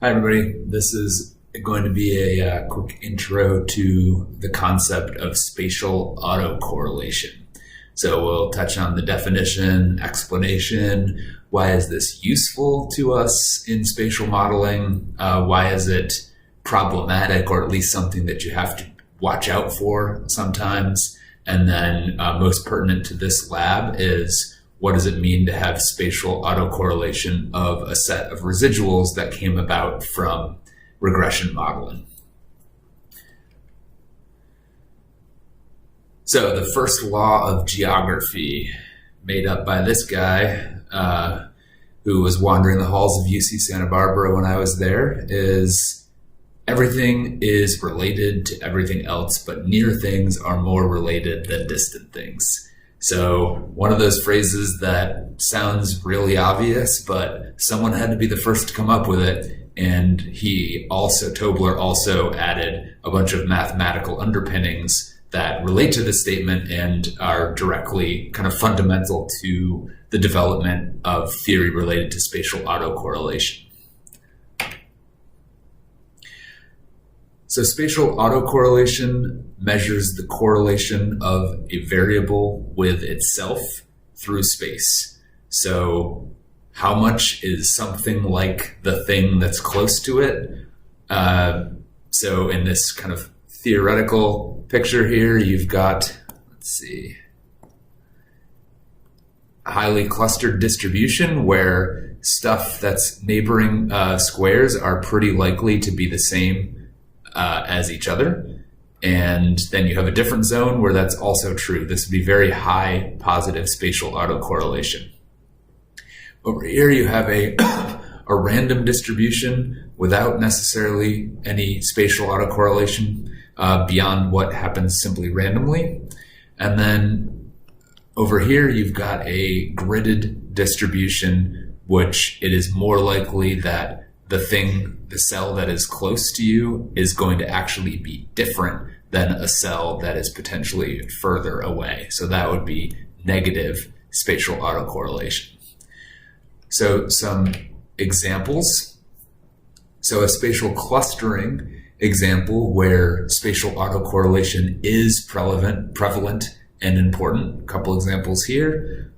Hi, everybody. This is going to be a quick intro to the concept of spatial autocorrelation. So we'll touch on the definition, explanation, why is this useful to us in spatial modeling, why is it problematic or at least something that you have to watch out for sometimes, and then most pertinent to this lab is what does it mean to have spatial autocorrelation of a set of residuals that came about from regression modeling. So the first law of geography, made up by this guy who was wandering the halls of UC Santa Barbara when I was there, is everything is related to everything else, but near things are more related than distant things. So one of those phrases that sounds really obvious, but someone had to be the first to come up with it. And Tobler also added a bunch of mathematical underpinnings that relate to this statement and are directly kind of fundamental to the development of theory related to spatial autocorrelation. So spatial autocorrelation measures the correlation of a variable with itself through space. So how much is something like the thing that's close to it? So in this kind of theoretical picture here, you've got, a highly clustered distribution where stuff that's neighboring squares are pretty likely to be the same as each other. And then you have a different zone where that's also true. This would be very high positive spatial autocorrelation. Over here you have a random distribution without necessarily any spatial autocorrelation beyond what happens simply randomly. And then over here you've got a gridded distribution, which it is more likely that the cell that is close to you is going to actually be different than a cell that is potentially further away. So that would be negative spatial autocorrelation. So some examples. So a spatial clustering example where spatial autocorrelation is prevalent and important. A couple examples here.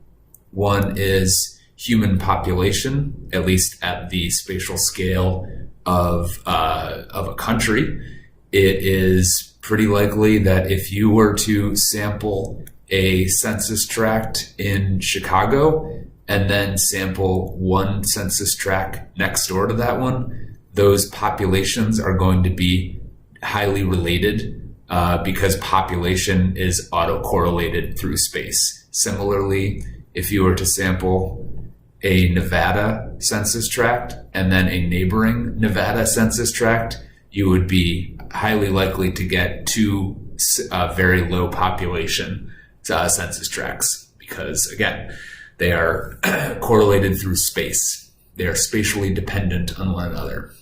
One is human population, at least at the spatial scale of a country. It is pretty likely that if you were to sample a census tract in Chicago and then sample one census tract next door to that one, those populations are going to be highly related because population is autocorrelated through space. Similarly, if you were to sample a Nevada census tract and then a neighboring Nevada census tract, you would be highly likely to get two very low population census tracts because, again, they are correlated through space. They are spatially dependent on one another.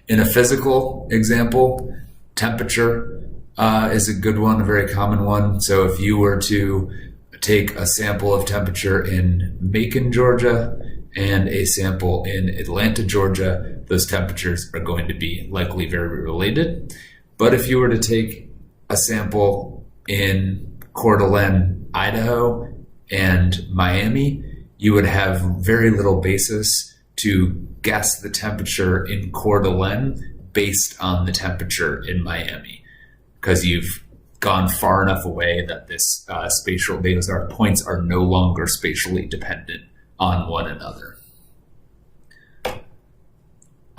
In a physical example, temperature is a good one, a very common one. So if you were to take a sample of temperature in Macon, Georgia, and a sample in Atlanta, Georgia, those temperatures are going to be likely very related. But if you were to take a sample in Coeur d'Alene, Idaho, and Miami, you would have very little basis to guess the temperature in Coeur d'Alene based on the temperature in Miami, because you've gone far enough away that these points are no longer spatially dependent on one another.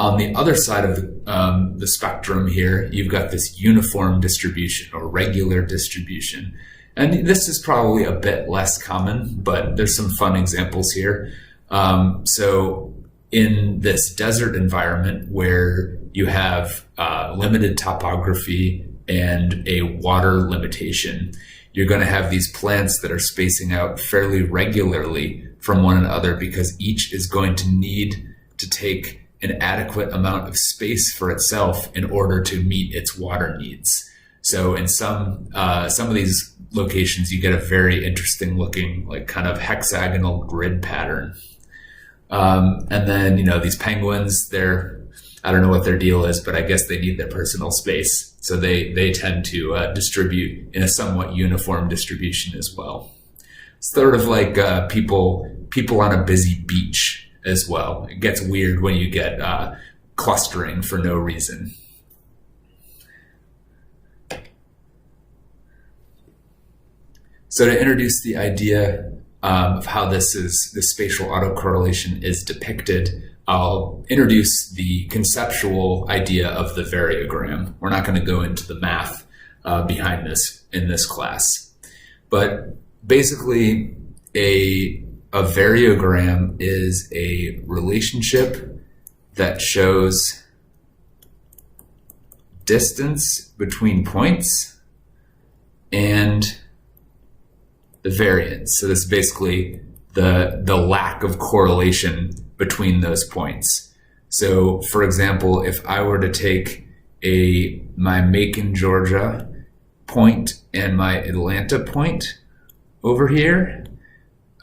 On the other side of the spectrum here, you've got this uniform distribution or regular distribution. And this is probably a bit less common, but there's some fun examples here. So in this desert environment where you have limited topography and a water limitation, you're going to have these plants that are spacing out fairly regularly from one another because each is going to need to take an adequate amount of space for itself in order to meet its water needs. So in some of these locations, you get a very interesting looking, like kind of hexagonal grid pattern. And then, these penguins, I don't know what their deal is, but I guess they need their personal space. So they tend to distribute in a somewhat uniform distribution as well. It's sort of like people on a busy beach as well. It gets weird when you get clustering for no reason. So to introduce the idea of how this spatial autocorrelation is depicted, I'll introduce the conceptual idea of the variogram. We're not going to go into the math behind this in this class. But basically, a variogram is a relationship that shows distance between points and the variance. So this is basically the lack of correlation between those points. So for example, if I were to take my Macon, Georgia point and my Atlanta point over here,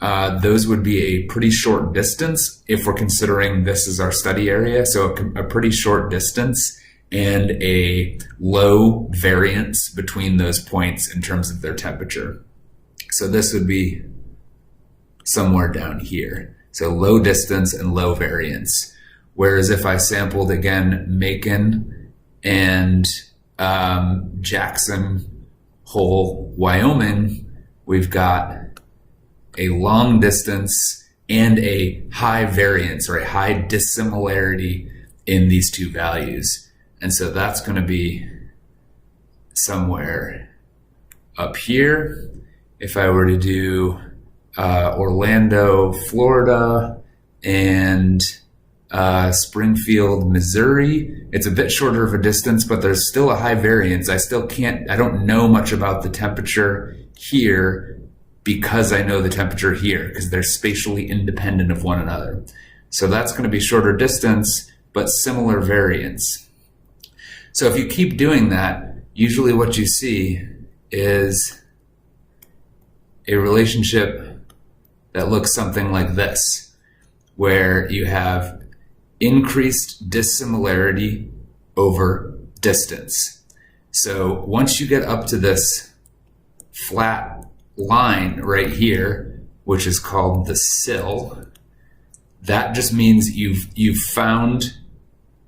those would be a pretty short distance if we're considering this as our study area. So a pretty short distance and a low variance between those points in terms of their temperature. So this would be somewhere down here. So low distance and low variance. Whereas if I sampled again Macon and Jackson Hole, Wyoming, we've got a long distance and a high variance or a high dissimilarity in these two values. And so that's going to be somewhere up here. If I were to do Orlando, Florida, and Springfield, Missouri, it's a bit shorter of a distance, but there's still a high variance. I don't know much about the temperature here because I know the temperature here, because they're spatially independent of one another. So that's going to be shorter distance, but similar variance. So if you keep doing that, usually what you see is a relationship that looks something like this, where you have increased dissimilarity over distance. So once you get up to this flat line right here, which is called the sill, that just means you've found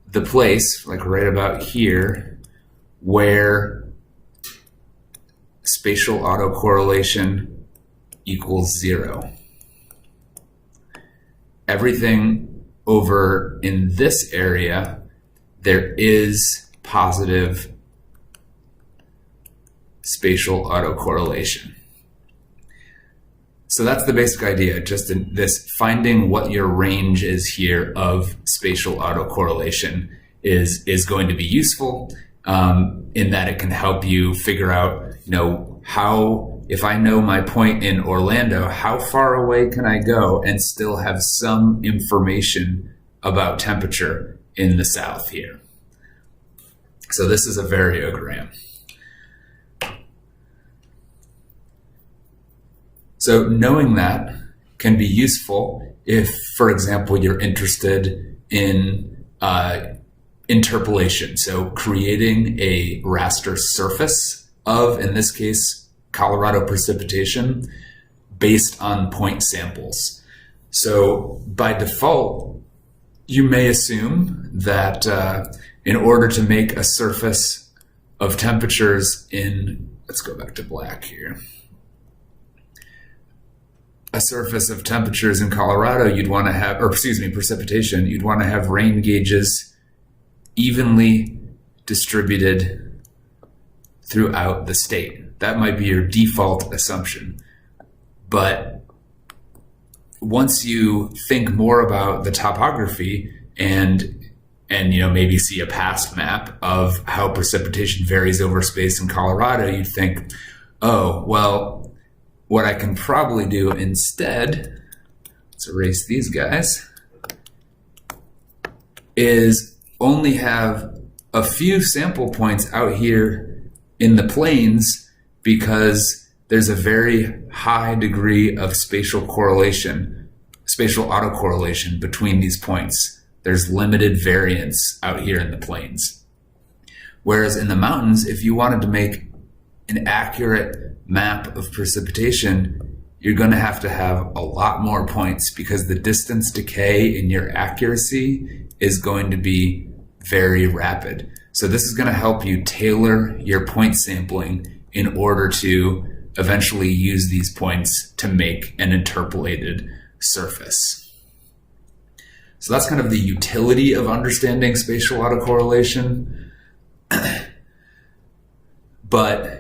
the place, like right about here, where spatial autocorrelation equals 0. Everything over in this area, there is positive spatial autocorrelation. So that's the basic idea, just in this finding what your range is here of spatial autocorrelation is going to be useful in that it can help you figure out, how, if I know my point in Orlando, how far away can I go and still have some information about temperature in the south here. So this is a variogram. So knowing that can be useful if, for example, you're interested in interpolation. So creating a raster surface of, in this case, Colorado precipitation based on point samples. So by default, you may assume that in order to make a surface of temperatures in, let's go back to black here, a surface of temperatures in Colorado, you'd want to have, precipitation, you'd want to have rain gauges evenly distributed throughout the state. That might be your default assumption. But once you think more about the topography and maybe see a past map of how precipitation varies over space in Colorado, you'd think, oh, well, what I can probably do instead, let's erase these guys, is only have a few sample points out here in the plains because there's a very high degree of spatial correlation spatial autocorrelation between these points. There's limited variance out here in the plains. Whereas in the mountains, if you wanted to make an accurate map of precipitation, you're going to have a lot more points because the distance decay in your accuracy is going to be very rapid. So this is going to help you tailor your point sampling in order to eventually use these points to make an interpolated surface. So that's kind of the utility of understanding spatial autocorrelation. But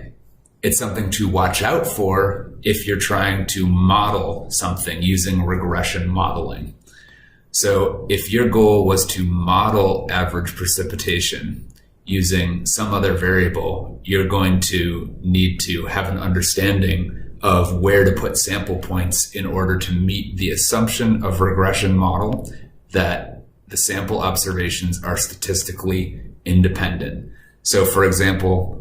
it's something to watch out for if you're trying to model something using regression modeling. So if your goal was to model average precipitation using some other variable, you're going to need to have an understanding of where to put sample points in order to meet the assumption of regression model that the sample observations are statistically independent. So for example,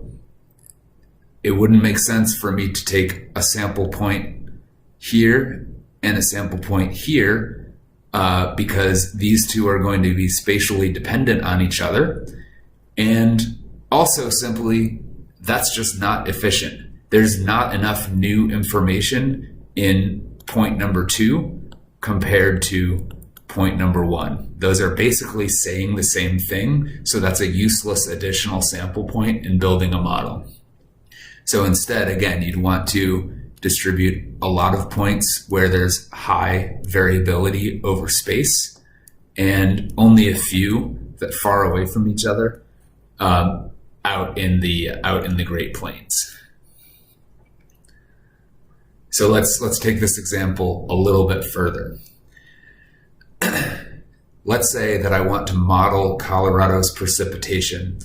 it wouldn't make sense for me to take a sample point here and a sample point here because these two are going to be spatially dependent on each other. And also simply, that's just not efficient. There's not enough new information in point number 2 compared to point number 1. Those are basically saying the same thing. So that's a useless additional sample point in building a model. So instead, again, you'd want to distribute a lot of points where there's high variability over space and only a few that far away from each other out in the Great Plains. So let's take this example a little bit further. Let's say that I want to model Colorado's precipitation,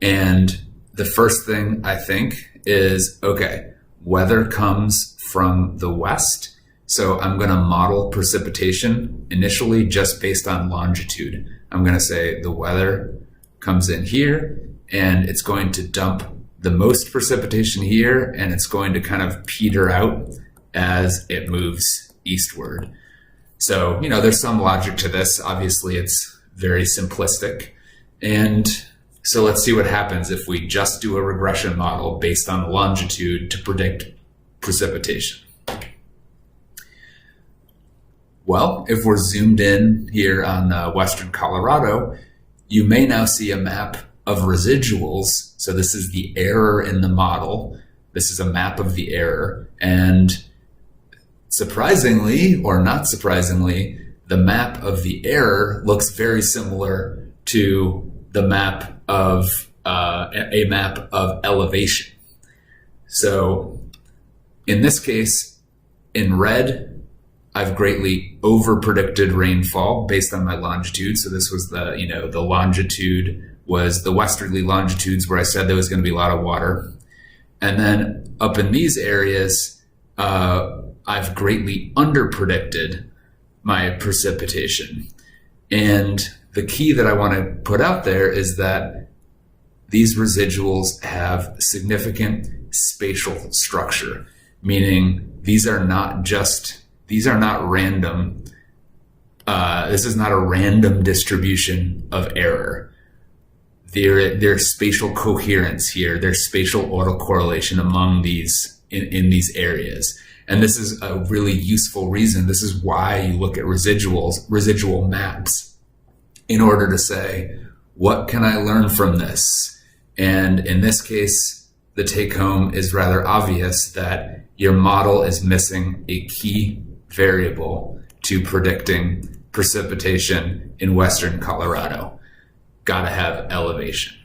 and the first thing I think is, okay, weather comes from the west, so I'm going to model precipitation initially just based on longitude. I'm going to say the weather comes in here, and it's going to dump the most precipitation here, and it's going to kind of peter out as it moves eastward. So, there's some logic to this. Obviously, it's very simplistic. And so let's see what happens if we just do a regression model based on longitude to predict precipitation. Well, if we're zoomed in here on western Colorado, you may now see a map of residuals. So this is the error in the model. This is a map of the error. And surprisingly, or not surprisingly, the map of the error looks very similar to the map of a map of elevation. So in this case, in red, I've greatly over predicted rainfall based on my longitude. So this was the longitude was the westerly longitudes where I said there was going to be a lot of water. And then up in these areas, I've greatly under predicted my precipitation. And the key that I want to put out there is that these residuals have significant spatial structure, meaning these are not random. This is not a random distribution of error. There's spatial coherence here. There's spatial autocorrelation among these in these areas. And this is a really useful reason. This is why you look at residual maps in order to say, what can I learn from this? And in this case, the take home is rather obvious that your model is missing a key variable to predicting precipitation in western Colorado. Gotta have elevation.